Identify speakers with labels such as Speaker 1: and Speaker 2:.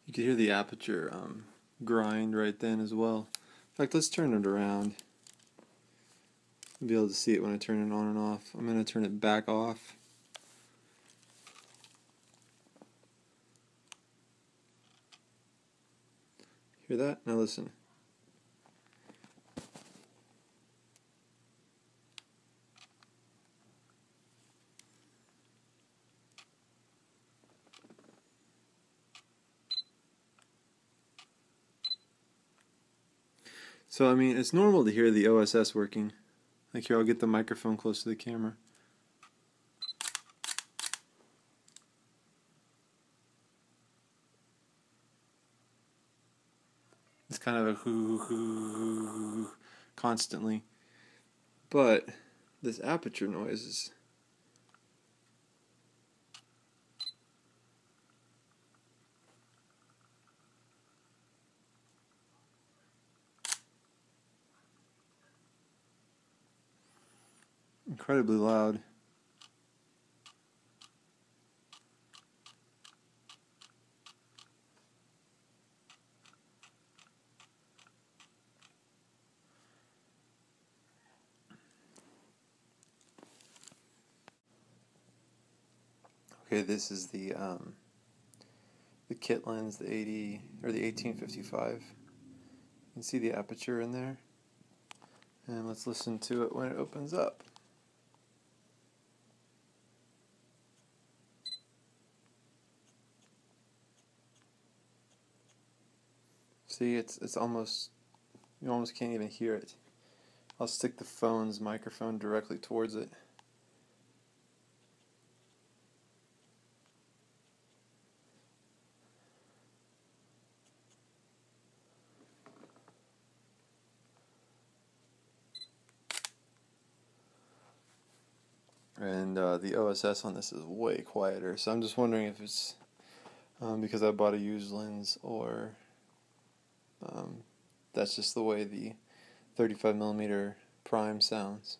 Speaker 1: You can hear the aperture grind right then as well. In fact, let's turn it around. You'll be able to see it when I turn it on and off. I'm going to turn it back off. Hear that? Now listen. So, I mean, it's normal to hear the OSS working. Like here, I'll get the microphone close to the camera. It's kind of a hoo constantly. But this aperture noise is incredibly loud. Okay, this is the Kit Lens, the 80 or the 1855. You can see the aperture in there. And let's listen to it when it opens up. See, it's almost, you almost can't even hear it. I'll stick the phone's microphone directly towards it. And the OSS on this is way quieter, so I'm just wondering if it's because I bought a used lens, or that's just the way the 35mm prime sounds.